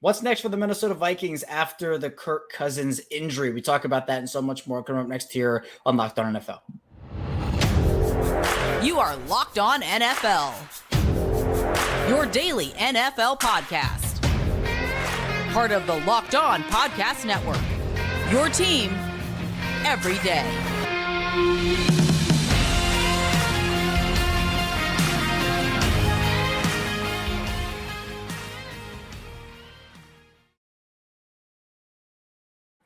What's next for the Minnesota Vikings after the Kirk Cousins injury? We talk about that and so much more coming up next here on Locked On NFL. You are Locked On NFL, your daily NFL podcast. Part of the Locked On Podcast Network, your team every day.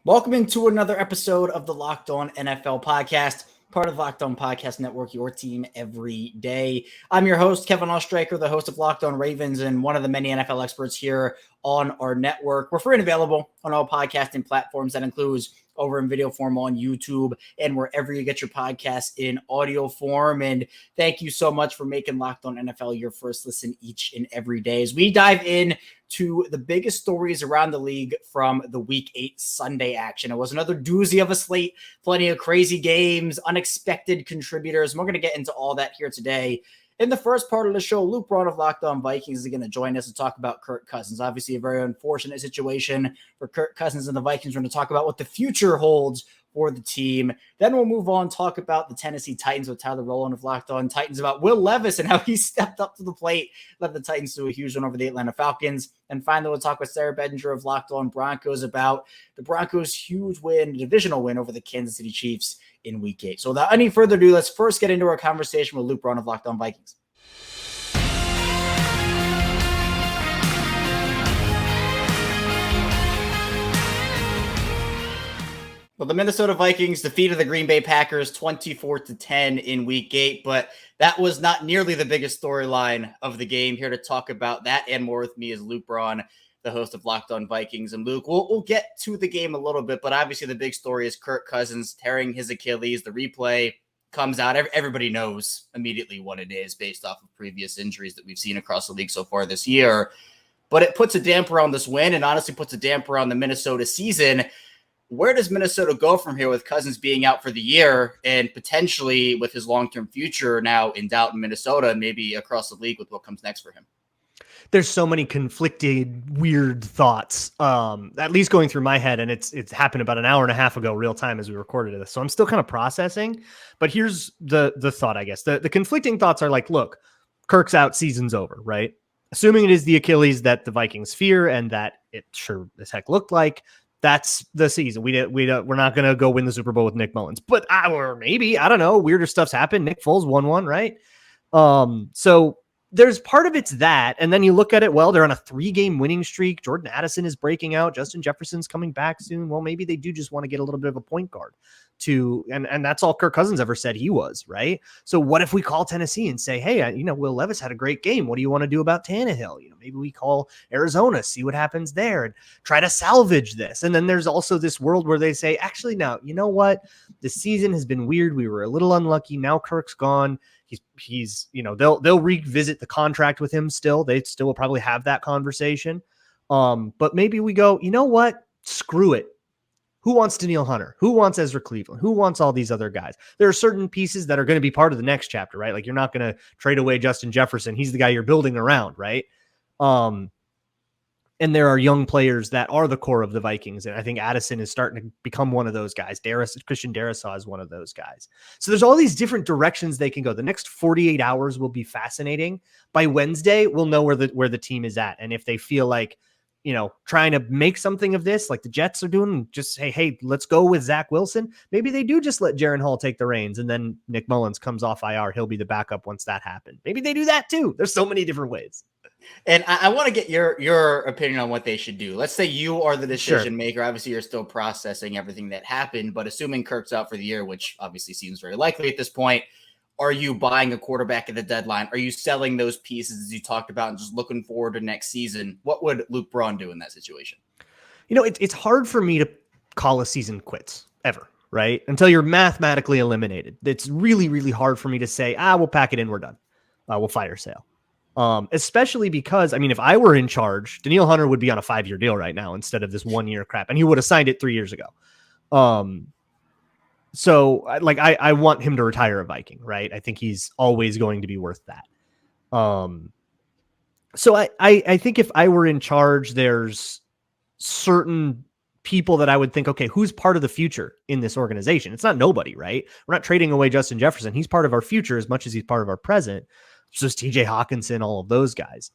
Welcome into another episode of the Locked On NFL podcast, part of the Locked On Podcast Network, your team every day. I'm your host, Kevin Ostraker, the host of Locked On Ravens and one of the many NFL experts here on our network. We're free and available on all podcasting platforms. That includes over in video form on YouTube and wherever you get your podcasts in audio form. And thank you so much for making Locked On NFL your first listen each and every day as we dive in to the biggest stories around the league from the Week 8 Sunday action. It was another doozy of a slate, plenty of crazy games, unexpected contributors. And we're going to get into all that here today. In the first part of the show, Luke Braun of Locked On Vikings is going to join us to talk about Kirk Cousins. Obviously, a very unfortunate situation for Kirk Cousins and the Vikings. We're going to talk about what the future holds for the team. Then we'll move on, talk about the Tennessee Titans with Tyler Rowland of Locked On Titans, about Will Levis and how he stepped up to the plate, led the Titans to a huge win over the Atlanta Falcons. And finally, we'll talk with Sayre Bedinger of Locked On Broncos about the Broncos' huge win, divisional win over the Kansas City Chiefs in Week 8. So without any further ado, let's first get into our conversation with Luke Braun of Locked On Vikings. Well, the Minnesota Vikings defeated the Green Bay Packers 24-10 in Week 8, but that was not nearly the biggest storyline of the game. Here to talk about that and more with me is Luke Braun, the host of Locked On Vikings. And Luke, we'll get to the game a little bit, but obviously the big story is Kirk Cousins tearing his Achilles. The replay comes out. Everybody knows immediately what it is based off of previous injuries that we've seen across the league so far this year. But it puts a damper on this win and honestly puts a damper on the Minnesota season. Where does Minnesota go from here with Cousins being out for the year and potentially with his long-term future now in doubt in Minnesota and maybe across the league with what comes next for him? There's so many conflicted, weird thoughts, at least going through my head. And it's happened about an hour and a half ago, real time as we recorded this. So I'm still kind of processing, but here's the thought, I guess. The conflicting thoughts are like, look, Kirk's out, season's over, right? Assuming it is the Achilles that the Vikings fear and that it sure as heck looked like, that's the season. We're not going to go win the Super Bowl with Nick Mullins, but or maybe, I don't know, weirder stuff's happened. Nick Foles won one, right? So there's part of it's that. And then you look at it, well, they're on a 3-game winning streak. Jordan Addison is breaking out. Justin Jefferson's coming back soon. Well, maybe they do just want to get a little bit of a point guard and that's all Kirk Cousins ever said he was, right? So what if we call Tennessee and say, hey, Will Levis had a great game. What do you want to do about Tannehill? Maybe we call Arizona, see what happens there and try to salvage this. And then there's also this world where they say, actually, now, you know what? The season has been weird. We were a little unlucky. Now Kirk's gone. He's they'll revisit the contract with him still. They still will probably have that conversation. But maybe we go, you know what? Screw it. Who wants Danielle Hunter? Who wants Ezra Cleveland? Who wants all these other guys? There are certain pieces that are going to be part of the next chapter, right? Like you're not going to trade away Justin Jefferson. He's the guy you're building around, right? And there are young players that are the core of the Vikings. And I think Addison is starting to become one of those guys. Christian Darrisaw is one of those guys. So there's all these different directions they can go. The next 48 hours will be fascinating. By Wednesday, we'll know where the team is at. And if they feel like, trying to make something of this, like the Jets are doing, just say, hey, let's go with Zach Wilson. Maybe they do just let Jaren Hall take the reins and then Nick Mullins comes off IR. He'll be the backup once that happened. Maybe they do that too. There's so many different ways. And I want to get your opinion on what they should do. Let's say you are the decision maker. Obviously, you're still processing everything that happened, but assuming Kirk's out for the year, which obviously seems very likely at this point, are you buying a quarterback at the deadline? Are you selling those pieces as you talked about and just looking forward to next season? What would Luke Braun do in that situation? It's hard for me to call a season quits ever, right? Until you're mathematically eliminated. It's really, really hard for me to say, we'll pack it in, we're done. We'll fire sale. Especially because, if I were in charge, Danielle Hunter would be on a 5-year deal right now instead of this 1-year crap, and he would have signed it 3 years ago. So I want him to retire a Viking, right? I think he's always going to be worth that. So I think if I were in charge, there's certain people that I would think, okay, who's part of the future in this organization? It's not nobody, right? We're not trading away Justin Jefferson. He's part of our future as much as he's part of our present. So is TJ Hawkinson, all of those guys.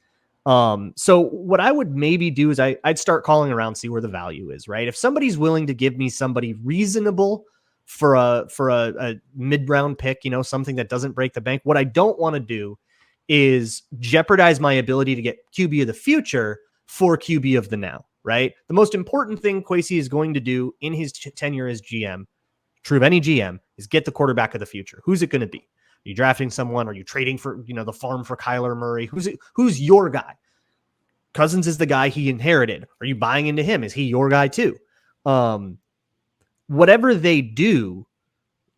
So what I would maybe do is I'd start calling around, see where the value is, right? If somebody's willing to give me somebody reasonable for a mid-round pick, something that doesn't break the bank, what I don't want to do is jeopardize my ability to get QB of the future for QB of the now, right? The most important thing Kwesi is going to do in his tenure as GM, true of any GM, is get the quarterback of the future. Who's it going to be? Are you drafting someone? Are you trading for, the farm for Kyler Murray? Who's your guy? Cousins is the guy he inherited. Are you buying into him? Is he your guy too? Whatever they do,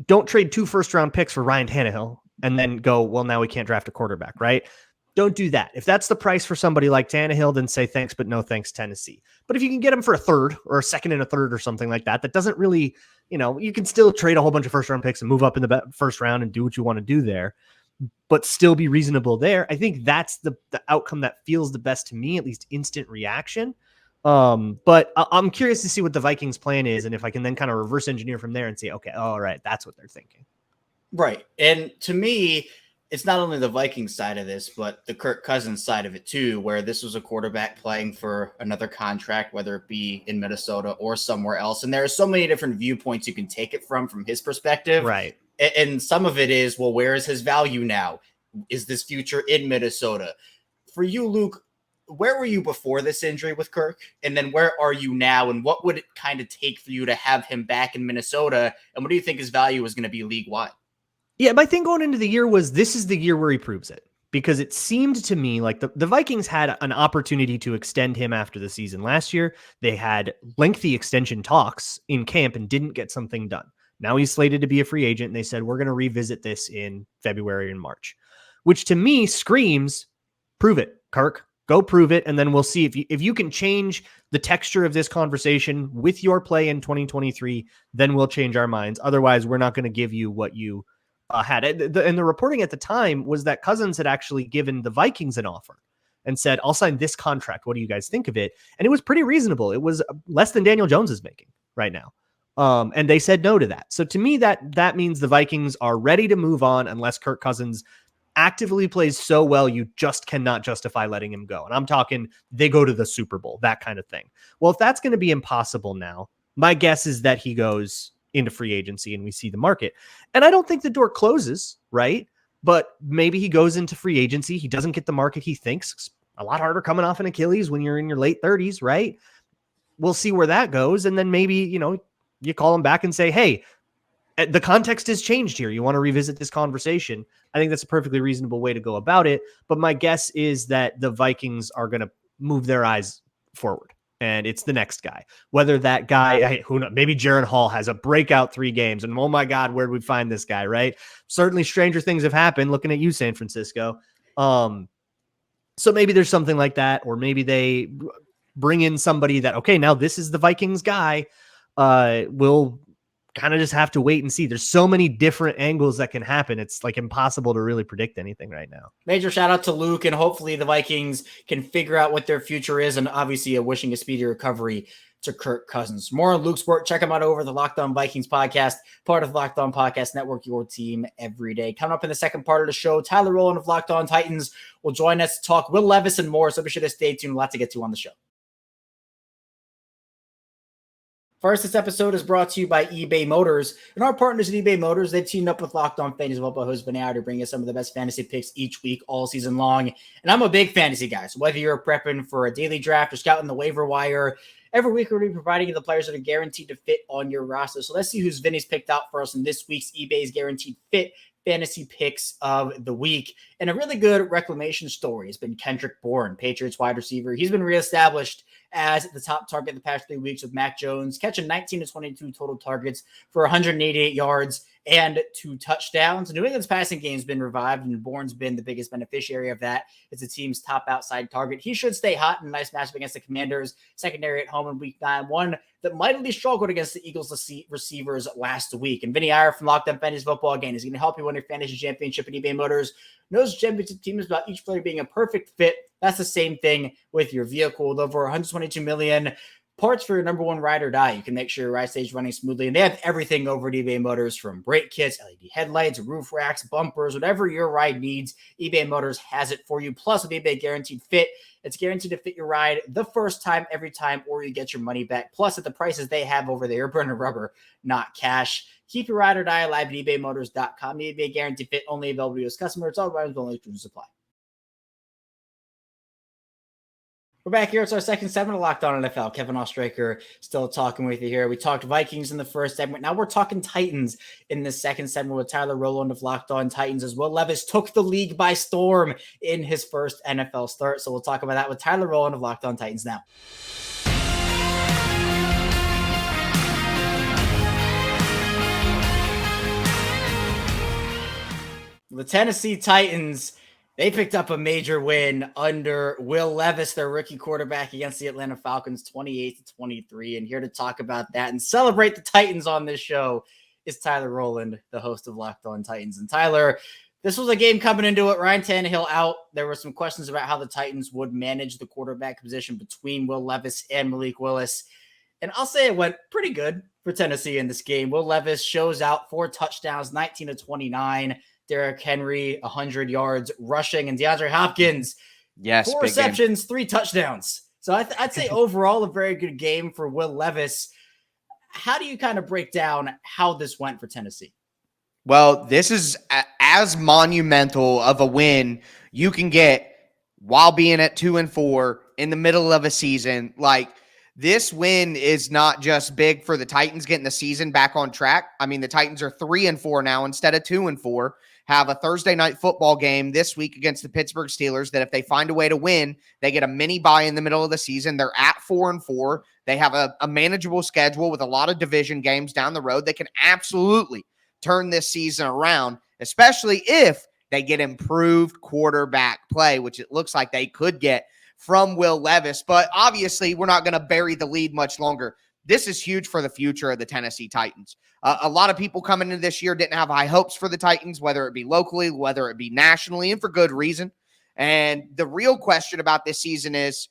don't trade 2 first-round picks for Ryan Tannehill and then go, well, now we can't draft a quarterback, right? Don't do that. If that's the price for somebody like Tannehill, then say thanks, but no thanks, Tennessee. But if you can get him for a third or a second and a third or something like that, that doesn't really, you can still trade a whole bunch of first-round picks and move up in the first round and do what you want to do there, but still be reasonable there. I think that's the outcome that feels the best to me, at least instant reaction. But I'm curious to see what the Vikings plan is. And if I can then kind of reverse engineer from there and say, okay, all right, that's what they're thinking. Right. And to me, it's not only the Vikings side of this, but the Kirk Cousins side of it too, where this was a quarterback playing for another contract, whether it be in Minnesota or somewhere else. And there are so many different viewpoints you can take it from his perspective. Right. And some of it is, well, where is his value now? Is this future in Minnesota? For you, Luke, where were you before this injury with Kirk? And then where are you now? And what would it kind of take for you to have him back in Minnesota? And what do you think his value is going to be league-wide? Yeah, my thing going into the year was this is the year where he proves it, because it seemed to me like the Vikings had an opportunity to extend him after the season last year. They had lengthy extension talks in camp and didn't get something done. Now he's slated to be a free agent, and they said, we're going to revisit this in February and March, which to me screams, prove it, Kirk. Go prove it, and then we'll see if you can change the texture of this conversation with your play in 2023, then we'll change our minds. Otherwise, we're not going to give you what you had. And the reporting at the time was that Cousins had actually given the Vikings an offer and said, I'll sign this contract. What do you guys think of it? And it was pretty reasonable. It was less than Daniel Jones is making right now. And they said no to that. So to me, that means the Vikings are ready to move on unless Kirk Cousins actively plays so well you just cannot justify letting him go. And I'm talking they go to the Super Bowl, that kind of thing. Well, if that's going to be impossible now, my guess is that he goes into free agency and we see the market. And I don't think the door closes, right? But maybe he goes into free agency. He doesn't get the market he thinks. It's a lot harder coming off an Achilles when you're in your late 30s, right? We'll see where that goes. And then maybe, you call him back and say, hey, the context has changed here. You want to revisit this conversation? I think that's a perfectly reasonable way to go about it. But my guess is that the Vikings are going to move their eyes forward, and it's the next guy. Whether that guy, who knows, maybe Jaron Hall has a breakout 3 games, and oh my God, where did we find this guy, right? Certainly stranger things have happened looking at you, San Francisco. So maybe there's something like that, or maybe they bring in somebody that, okay, now this is the Vikings guy. We'll kind of just have to wait and see. There's so many different angles that can happen. It's like impossible to really predict anything right now. Major shout out to Luke, and hopefully the Vikings can figure out what their future is, and obviously wishing a speedy recovery to Kirk Cousins. More on Luke's work, check him out over the Locked On Vikings podcast, part of the Locked On Podcast Network, your team every day. Coming up in the second part of the show, Tyler Rowland of Locked On Titans will join us to talk Will Levis and more, so be sure to stay tuned. A lot to get to on the show. First, this episode is brought to you by eBay Motors. And our partners at eBay Motors, they've teamed up with Locked On Fantasy Football host Bedinger to bring you some of the best fantasy picks each week, all season long. And I'm a big fantasy guy, so whether you're prepping for a daily draft or scouting the waiver wire, every week we're going to be providing you the players that are guaranteed to fit on your roster. So let's see who's Vinny's picked out for us in this week's eBay's Guaranteed Fit Fantasy Picks of the Week. And a really good reclamation story has been Kendrick Bourne, Patriots wide receiver. He's been reestablished as the top target the past 3 weeks, with Mac Jones catching 19 to 22 total targets for 188 yards and 2 touchdowns. New England's passing game has been revived, and Bourne's been the biggest beneficiary of that. It's the team's top outside target. He should stay hot in a nice matchup against the Commanders secondary at home in week 9, one that mightily struggled against the Eagles receivers last week. And Vinny Iyer from Locked On Fantasy Football, again, is going to help you win your fantasy championship at eBay Motors. Knows championship team is about each player being a perfect fit. That's the same thing with your vehicle. With over 122 million parts for your number one ride or die. You can make sure your ride stays running smoothly, and they have everything over at eBay Motors, from brake kits, LED headlights, roof racks, bumpers, whatever your ride needs. eBay Motors has it for you. Plus, with eBay Guaranteed Fit, it's guaranteed to fit your ride the first time, every time, or you get your money back. Plus, at the prices they have over there, burning rubber, not cash. Keep your ride or die alive at ebaymotors.com. eBay Guaranteed Fit, only available to U.S. customers. All riders only exclusions apply. We're back here. It's our second segment of Locked On NFL. Kevin Ostraker still talking with you here. We talked Vikings in the first segment. Now we're talking Titans in the second segment with Tyler Rowland of Locked On Titans, as Will Levis took the league by storm in his first NFL start. So we'll talk about that with Tyler Rowland of Locked On Titans now. The Tennessee Titans, they picked up a major win under Will Levis, their rookie quarterback, against the Atlanta Falcons, 28-23. And here to talk about that and celebrate the Titans on this show is Tyler Rowland, the host of Locked On Titans. And Tyler, this was a game coming into it. Ryan Tannehill out. There were some questions about how the Titans would manage the quarterback position between Will Levis and Malik Willis. And I'll say it went pretty good for Tennessee in this game. Will Levis shows out 4 touchdowns, 19-29. Derrick Henry, 100 yards rushing, and DeAndre Hopkins, 4 receptions, 3 touchdowns. So I'd say overall a very good game for Will Levis. How do you kind of break down how this went for Tennessee? Well, this is as monumental of a win you can get while being at 2-4 in the middle of a season. Like, this win is not just big for the Titans getting the season back on track. I mean, the Titans are 3-4 now instead of 2-4. Have a Thursday night football game this week against the Pittsburgh Steelers that if they find a way to win, they get a mini bye in the middle of the season. They're at 4-4. They have a manageable schedule with a lot of division games down the road. They can absolutely turn this season around, especially if they get improved quarterback play, which it looks like they could get from Will Levis. But obviously, we're not going to bury the lead much longer. This is huge for the future of the Tennessee Titans. A lot of people coming into this year didn't have high hopes for the Titans, whether it be locally, whether it be nationally, and for good reason. And the real question about this season is,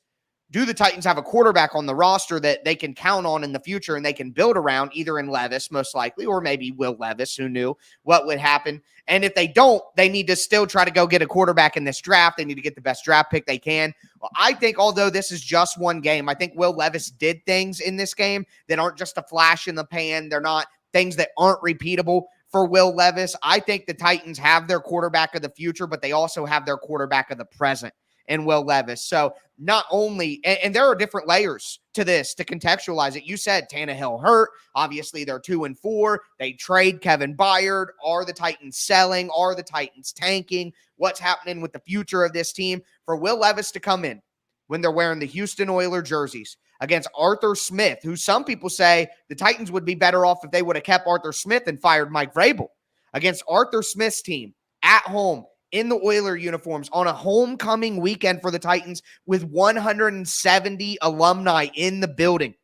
do the Titans have a quarterback on the roster that they can count on in the future and they can build around, either in Levis, most likely, or maybe Will Levis, who knew what would happen. And if they don't, they need to still try to go get a quarterback in this draft. They need to get the best draft pick they can. Well, I think although this is just one game, I think Will Levis did things in this game that aren't just a flash in the pan. They're not things that aren't repeatable for Will Levis. I think the Titans have their quarterback of the future, but they also have their quarterback of the present in Will Levis. So not only, and there are different layers to this to contextualize it. You said Tannehill hurt. Obviously, they're 2-4. They trade Kevin Byard. Are the Titans selling? Are the Titans tanking? What's happening with the future of this team? For Will Levis to come in when they're wearing the Houston Oilers jerseys against Arthur Smith, who some people say the Titans would be better off if they would have kept Arthur Smith and fired Mike Vrabel, against Arthur Smith's team at home in the Oiler uniforms on a homecoming weekend for the Titans with 170 alumni in the building.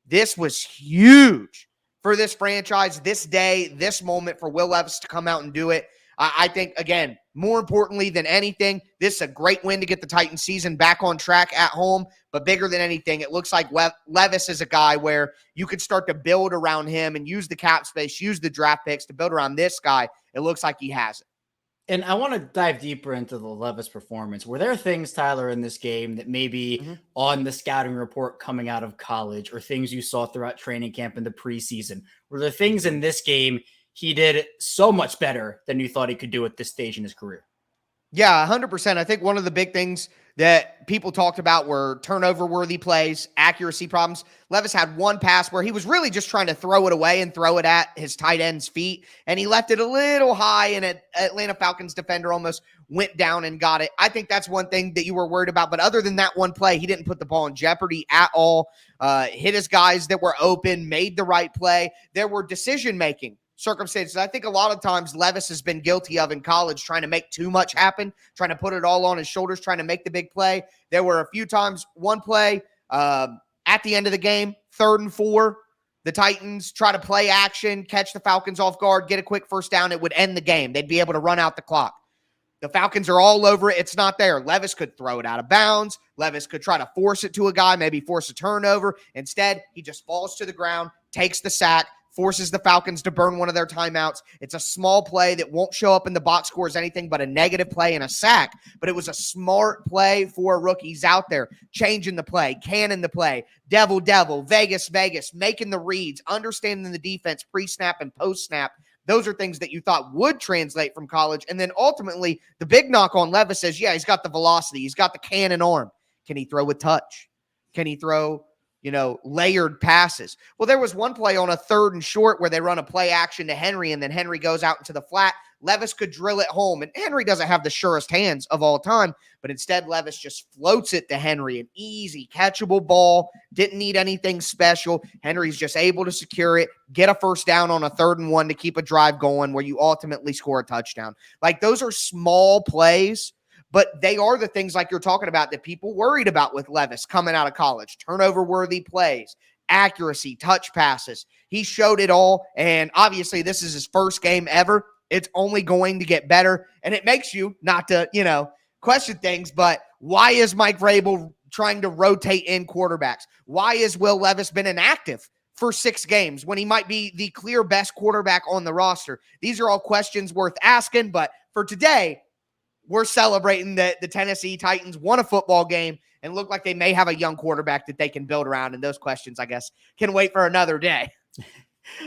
This was huge for this franchise, this day, this moment for Will Levis to come out and do it. I think, again, more importantly than anything, this is a great win to get the Titans season back on track at home. But bigger than anything, it looks like Levis is a guy where you could start to build around him and use the cap space, use the draft picks to build around this guy. It looks like he has it. And I want to dive deeper into the Levis performance. Were there things, Tyler, in this game that maybe on the scouting report coming out of college, or things you saw throughout training camp in the preseason? Were there things in this game he did so much better than you thought he could do at this stage in his career? Yeah, 100%. I think one of the big things that people talked about were turnover-worthy plays, accuracy problems. Levis had one pass where he was really just trying to throw it away and throw it at his tight end's feet, and he left it a little high, and an Atlanta Falcons defender almost went down and got it. I think that's one thing that you were worried about, but other than that one play, he didn't put the ball in jeopardy at all, hit his guys that were open, made the right play. There were decision-making circumstances I think a lot of times Levis has been guilty of in college, trying to make too much happen, trying to put it all on his shoulders, trying to make the big play. There were a few times, one play at the end of the game, 3rd and 4, the Titans try to play action, catch the Falcons off guard, get a quick first down. It would end the game. They'd be able to run out the clock. The Falcons are all over it. It's not there. Levis could throw it out of bounds. Levis could try to force it to a guy, maybe force a turnover. Instead, he just falls to the ground, takes the sack, forces the Falcons to burn one of their timeouts. It's a small play that won't show up in the box score as anything but a negative play and a sack, but it was a smart play for rookies out there, changing the play, canning the play, devil, Vegas, making the reads, understanding the defense pre-snap and post-snap. Those are things that you thought would translate from college. And then ultimately, the big knock on Levis is, yeah, he's got the velocity. He's got the cannon arm. Can he throw with touch? Can he throw layered passes? Well, there was one play on a 3rd and short where they run a play action to Henry, and then Henry goes out into the flat. Levis could drill it home, and Henry doesn't have the surest hands of all time, but instead Levis just floats it to Henry, an easy, catchable ball, didn't need anything special. Henry's just able to secure it, get a first down on a 3rd and 1 to keep a drive going where you ultimately score a touchdown. Like, those are small plays, but they are the things like you're talking about that people worried about with Levis coming out of college. Turnover-worthy plays, accuracy, touch passes. He showed it all, and obviously this is his first game ever. It's only going to get better, and it makes you not to, question things, but why is Mike Vrabel trying to rotate in quarterbacks? Why has Will Levis been inactive for 6 games when he might be the clear best quarterback on the roster? These are all questions worth asking, but for today, we're celebrating that the Tennessee Titans won a football game and look like they may have a young quarterback that they can build around. And those questions, I guess, can wait for another day.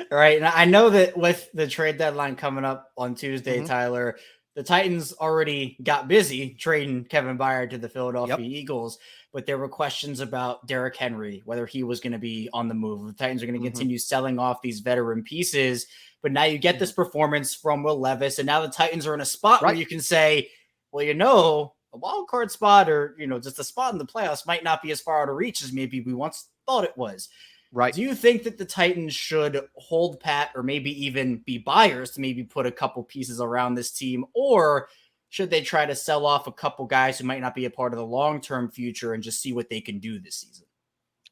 All right. And I know that with the trade deadline coming up on Tuesday, Tyler, the Titans already got busy trading Kevin Byard to the Philadelphia Eagles, but there were questions about Derrick Henry, whether he was going to be on the move. The Titans are going to continue selling off these veteran pieces, but now you get this performance from Will Levis, and now the Titans are in a spot where you can say, well, a wild card spot or, just a spot in the playoffs might not be as far out of reach as maybe we once thought it was. Right. Do you think that the Titans should hold pat or maybe even be buyers to maybe put a couple pieces around this team, or should they try to sell off a couple guys who might not be a part of the long-term future and just see what they can do this season?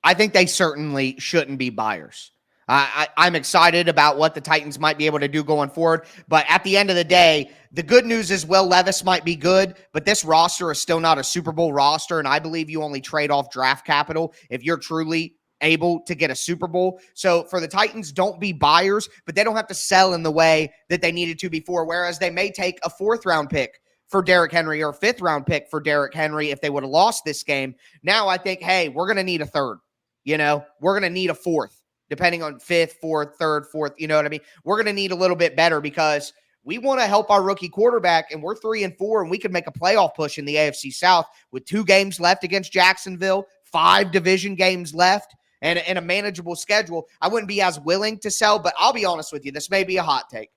I think they certainly shouldn't be buyers. I'm excited about what the Titans might be able to do going forward. But at the end of the day, the good news is Will Levis might be good, but this roster is still not a Super Bowl roster. And I believe you only trade off draft capital if you're truly able to get a Super Bowl. So for the Titans, don't be buyers, but they don't have to sell in the way that they needed to before. Whereas they may take a 4th-round pick for Derrick Henry or a 5th-round pick for Derrick Henry if they would have lost this game. Now I think, hey, we're going to need a 3rd. We're going to need a 4th. Depending on 5th, 4th, 3rd, 4th, you know what I mean? We're going to need a little bit better because we want to help our rookie quarterback, and we're 3-4, and we could make a playoff push in the AFC South with 2 games left against Jacksonville, 5 division games left, and a manageable schedule. I wouldn't be as willing to sell, but I'll be honest with you. This may be a hot take.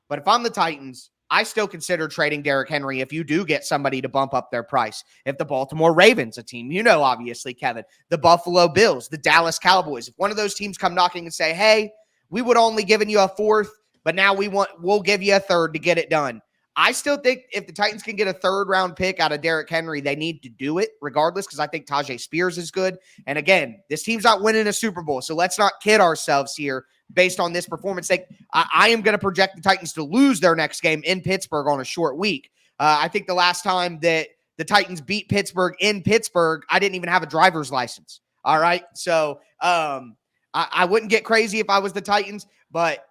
But if I'm the Titans, I still consider trading Derrick Henry if you do get somebody to bump up their price. If the Baltimore Ravens, a team, obviously, Kevin, the Buffalo Bills, the Dallas Cowboys, if one of those teams come knocking and say, hey, we would only given you a 4th, but now we'll give you a 3rd to get it done. I still think if the Titans can get a 3rd-round pick out of Derrick Henry, they need to do it regardless because I think Tajay Spears is good. And again, this team's not winning a Super Bowl, so let's not kid ourselves here based on this performance. I am going to project the Titans to lose their next game in Pittsburgh on a short week. I think the last time that the Titans beat Pittsburgh in Pittsburgh, I didn't even have a driver's license. All right. So I wouldn't get crazy if I was the Titans, but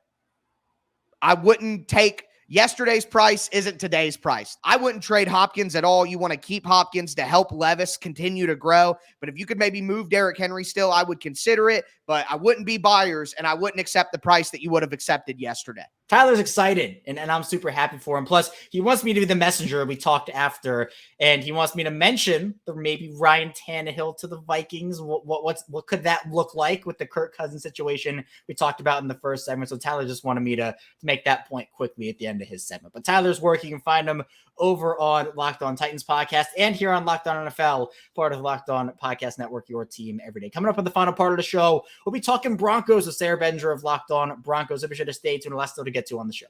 I wouldn't take yesterday's price isn't today's price. I wouldn't trade Hopkins at all. You want to keep Hopkins to help Levis continue to grow. But if you could maybe move Derrick Henry still, I would consider it. But I wouldn't be buyers, and I wouldn't accept the price that you would have accepted yesterday. Tyler's excited, and I'm super happy for him. Plus, he wants me to be the messenger. We talked after, and he wants me to mention the maybe Ryan Tannehill to the Vikings. What could that look like with the Kirk Cousins situation we talked about in the first segment? So Tyler just wanted me to make that point quickly at the end of his segment. But Tyler's work, you can find him over on Locked On Titans podcast and here on Locked On NFL, part of the Locked On Podcast Network, your team every day. Coming up in the final part of the show, we'll be talking Broncos with Sayre Bedinger of Locked On Broncos. Be sure to stay tuned. Last still to get to on the show.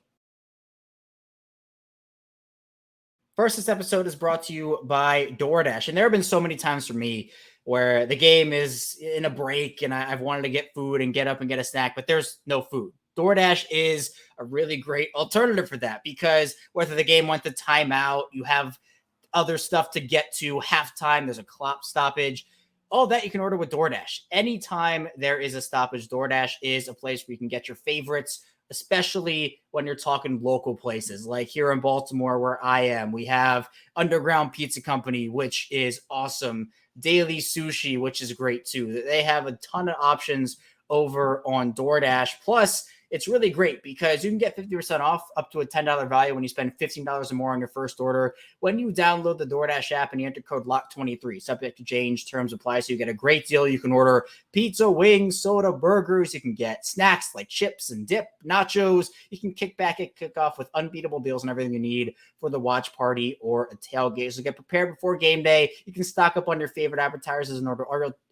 First, this episode is brought to you by DoorDash. And there have been so many times for me where the game is in a break and I've wanted to get food and get up and get a snack, but there's no food. DoorDash is a really great alternative for that because whether the game went to timeout, you have other stuff to get to, halftime, there's a clock stoppage. All that you can order with DoorDash. Anytime there is a stoppage, DoorDash is a place where you can get your favorites, especially when you're talking local places. Like here in Baltimore, where I am, we have Underground Pizza Company, which is awesome. Daily Sushi, which is great too. They have a ton of options over on DoorDash. Plus, it's really great because you can get 50% off up to a $10 value when you spend $15 or more on your first order. When you download the DoorDash app and you enter code LOCK23, subject to change, terms apply. So you get a great deal. You can order pizza, wings, soda, burgers. You can get snacks like chips and dip, nachos. You can kick back and kick off with unbeatable deals and everything you need for the watch party or a tailgate. So get prepared before game day. You can stock up on your favorite appetizers and order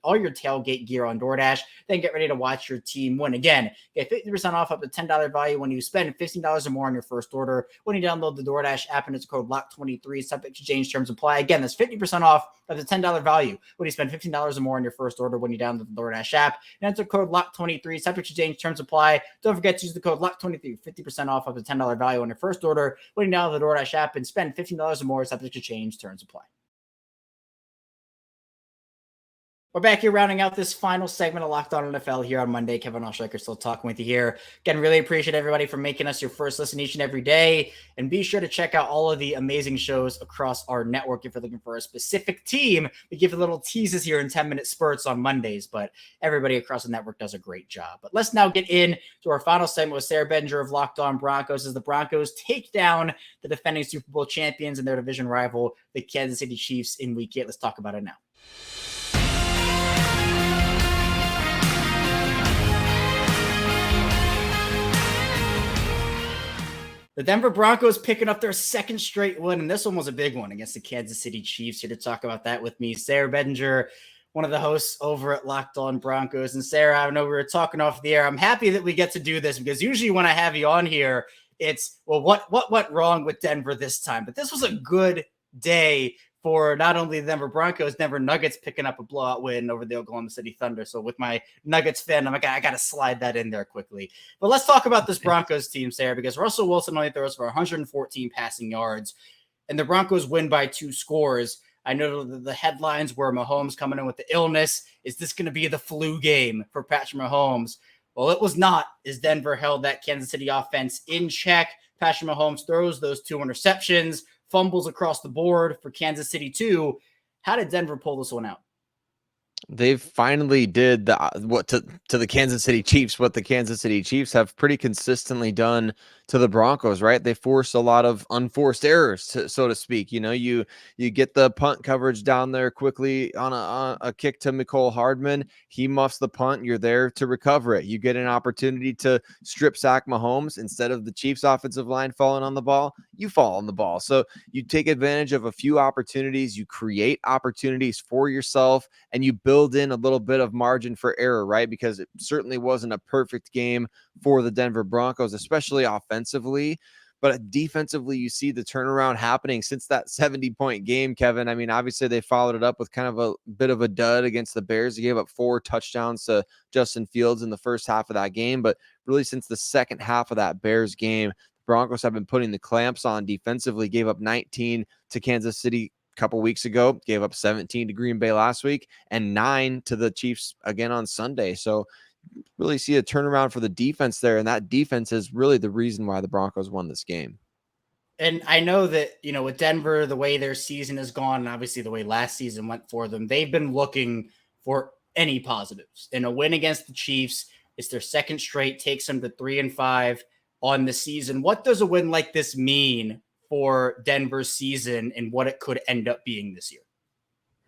all your tailgate gear on DoorDash. Then get ready to watch your team win. Again, get 50% off up to $10 value when you spend $15 or more on your first order. When you download the DoorDash app and it's code LOCK23, subject to change, terms apply. Again, that's 50% off of the $10 value when you spend $15 or more on your first order when you download the DoorDash app. And enter code LOCK23, subject to change, terms apply. Don't forget to use the code LOCK23, 50% off of the $10 value on your first order when you download the DoorDash app and spend $15 or more, subject to change, terms apply. We're back here rounding out this final segment of Locked On NFL here on Monday. Kevin Oestreicher still talking with you here. Again, really appreciate everybody for making us your first listen each and every day. And be sure to check out all of the amazing shows across our network if you're looking for a specific team. We give little teases here in 10-minute spurts on Mondays, but everybody across the network does a great job. But let's now get in to our final segment with Sayre Bedinger of Locked On Broncos as the Broncos take down the defending Super Bowl champions and their division rival, the Kansas City Chiefs, in Week 8. Let's talk about it now. The Denver Broncos picking up their second straight win, and this one was a big one against the Kansas City Chiefs. Here to talk about that with me, Sayre Bedinger, one of the hosts over at Locked On Broncos. And Sayre, I know we were talking off the air. I'm happy that we get to do this because usually when I have you on here, it's, well, what went wrong with Denver this time? But this was a good day for not only the Denver Broncos, Denver Nuggets picking up a blowout win over the Oklahoma City Thunder. So with my Nuggets fan, I'm like, I got to slide that in there quickly. But let's talk about this Broncos team, Sayre, because Russell Wilson only throws for 114 passing yards, and the Broncos win by 2 scores. I know the headlines were Mahomes coming in with the illness. Is this going to be the flu game for Patrick Mahomes? Well, it was not, as Denver held that Kansas City offense in check. Patrick Mahomes throws those 2 interceptions, fumbles across the board for Kansas City too. How did Denver pull this one out? They finally did to the Kansas City Chiefs, what the Kansas City Chiefs have pretty consistently done to the Broncos, right? They force a lot of unforced errors, so to speak. You know, you get the punt coverage down there quickly on a kick to Mecole Hardman. He muffs the punt. You're there to recover it. You get an opportunity to strip sack Mahomes. Instead of the Chiefs offensive line falling on the ball, you fall on the ball. So you take advantage of a few opportunities. You create opportunities for yourself, and you build in a little bit of margin for error, right? Because it certainly wasn't a perfect game for the Denver Broncos, especially offensively. But defensively, you see the turnaround happening since that 70-point game, Kevin. I mean, obviously, they followed it up with kind of a bit of a dud against the Bears. They gave up 4 touchdowns to Justin Fields in the first half of that game. But really, since the second half of that Bears game, the Broncos have been putting the clamps on defensively, gave up 19 to Kansas City couple weeks ago, gave up 17 to Green Bay last week, and 9 to the Chiefs again on Sunday. So really see a turnaround for the defense there, and that defense is really the reason why the Broncos won this game. And I know that, you know, with Denver, the way their season has gone, and obviously the way last season went for them, they've been looking for any positives. And a win against the Chiefs is their second straight, takes them to 3-5 on the season. What does a win like this mean for Denver's season and what it could end up being this year?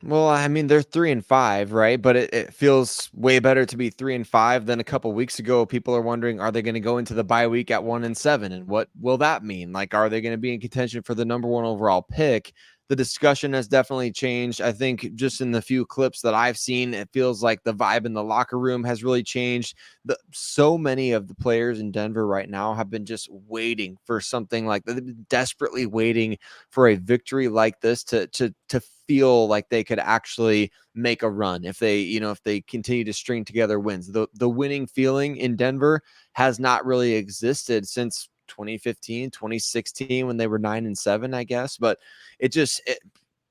Well, I mean, they're 3-5, right? But it feels way better to be 3-5 than a couple weeks ago. People are wondering, are they going to go into the bye week at 1-7? And what will that mean? Like, are they going to be in contention for the number 1 overall pick? The discussion has definitely changed. I think just in the few clips that I've seen, it feels like the vibe in the locker room has really changed. So many of the players in Denver right now have been just waiting for something like that, desperately waiting for a victory like this to feel like they could actually make a run if they continue to string together wins. The winning feeling in Denver has not really existed since 2015, 2016 when they were 9-7, I guess. But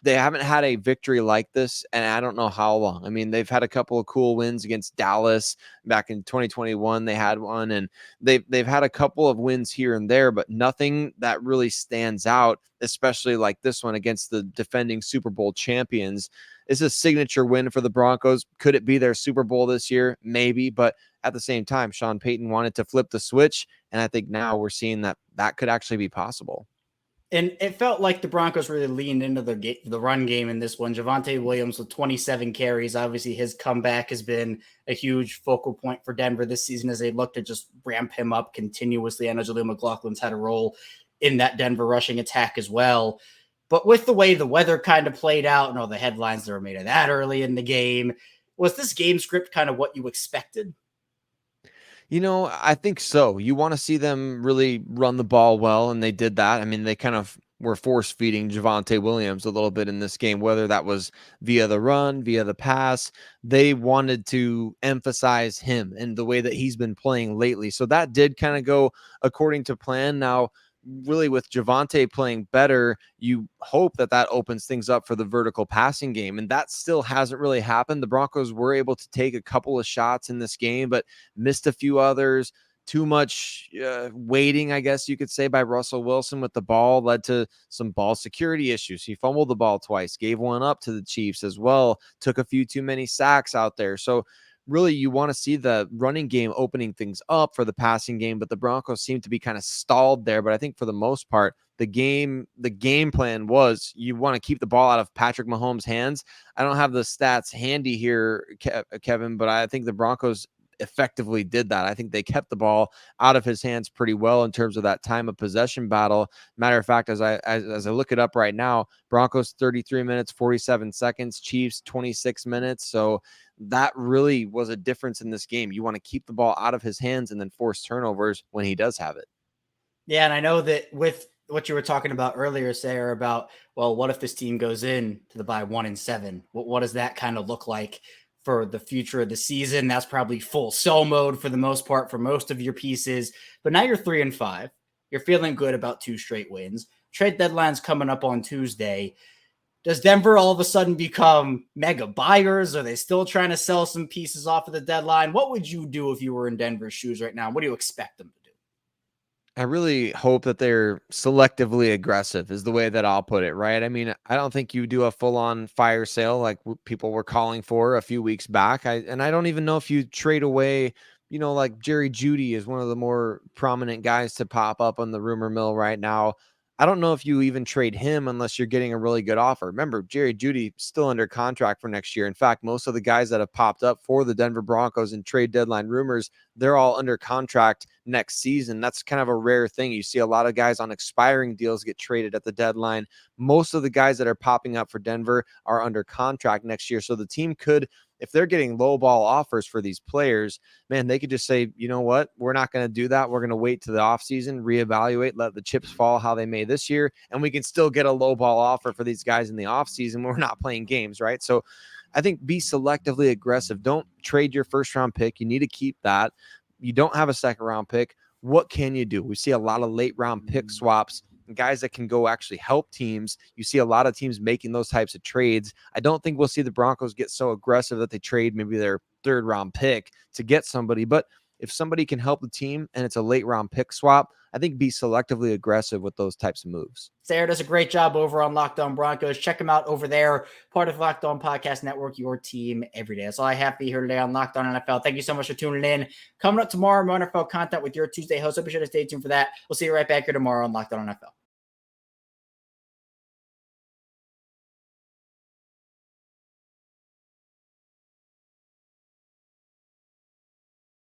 they haven't had a victory like this, and I don't know how long. I mean, they've had a couple of cool wins against Dallas back in 2021. They had one, and they've had a couple of wins here and there, but nothing that really stands out, especially like this one against the defending Super Bowl champions. It's a signature win for the Broncos. Could it be their Super Bowl this year? Maybe, but at the same time, Sean Payton wanted to flip the switch, and I think now we're seeing that could actually be possible. And it felt like the Broncos really leaned into the run game in this one. Javonte Williams with 27 carries. Obviously, his comeback has been a huge focal point for Denver this season as they look to just ramp him up continuously. I know Jaleel McLaughlin's had a role in that Denver rushing attack as well. But with the way the weather kind of played out and all the headlines that were made of that early in the game, was this game script kind of what you expected? I think so. You want to see them really run the ball well, and they did that. I mean, they kind of were force feeding Javonte Williams a little bit in this game, whether that was via the run, via the pass. They wanted to emphasize him and the way that he's been playing lately. So that did kind of go according to plan. Now, really with Javonte playing better, you hope that opens things up for the vertical passing game. And that still hasn't really happened. The Broncos were able to take a couple of shots in this game, but missed a few others. Too much waiting, I guess you could say, by Russell Wilson with the ball led to some ball security issues. He fumbled the ball twice, gave one up to the Chiefs as well, took a few too many sacks out there. So really, you want to see the running game opening things up for the passing game, but the Broncos seem to be kind of stalled there. But I think for the most part, the game plan was you want to keep the ball out of Patrick Mahomes' hands. I don't have the stats handy here, Kevin, but I think the Broncos effectively did that. I think they kept the ball out of his hands pretty well in terms of that time of possession battle. Matter of fact, as I look it up right now, Broncos 33 minutes, 47 seconds, Chiefs 26 minutes. So that really was a difference in this game. You want to keep the ball out of his hands and then force turnovers when he does have it. Yeah, and I know that with what you were talking about earlier, Sayre, about, well, what if this team goes in to the bye 1-7? What does that kind of look like for the future of the season? That's probably full sell mode for the most part for most of your pieces. But now you're 3-5. You're feeling good about 2 straight wins. Trade deadline's coming up on Tuesday. Does Denver all of a sudden become mega buyers? Are they still trying to sell some pieces off of the deadline? What would you do if you were in Denver's shoes right now? What do you expect them to do? I really hope that they're selectively aggressive is the way that I'll put it, right? I mean, I don't think you do a full-on fire sale like people were calling for a few weeks back. I don't even know if you trade away, like Jerry Jeudy is one of the more prominent guys to pop up on the rumor mill right now. I don't know if you even trade him unless you're getting a really good offer. Remember, Jerry Jeudy still under contract for next year. In fact, most of the guys that have popped up for the Denver Broncos in trade deadline rumors, they're all under contract next season. That's kind of a rare thing. You see a lot of guys on expiring deals get traded at the deadline. Most of the guys that are popping up for Denver are under contract next year. So the team could, if they're getting low ball offers for these players, man, they could just say, you know what, we're not going to do that. We're going to wait to the offseason, reevaluate, let the chips fall how they may this year, and we can still get a low ball offer for these guys in the offseason when we're not playing games, right? So I think be selectively aggressive. Don't trade your first round pick. You need to keep that. You don't have a second round pick. What can you do? We see a lot of late round pick swaps, guys that can go actually help teams. You see a lot of teams making those types of trades. I don't think we'll see the Broncos get so aggressive that they trade maybe their 3rd round pick to get somebody. But if somebody can help the team and it's a late round pick swap, I think be selectively aggressive with those types of moves. Sayre does a great job over on Locked On Broncos. Check him out over there. Part of Locked On Podcast Network, your team every day. That's all I have for you here today on Locked On NFL. Thank you so much for tuning in. Coming up tomorrow, more NFL content with your Tuesday host. So be sure to stay tuned for that. We'll see you right back here tomorrow on Locked On NFL.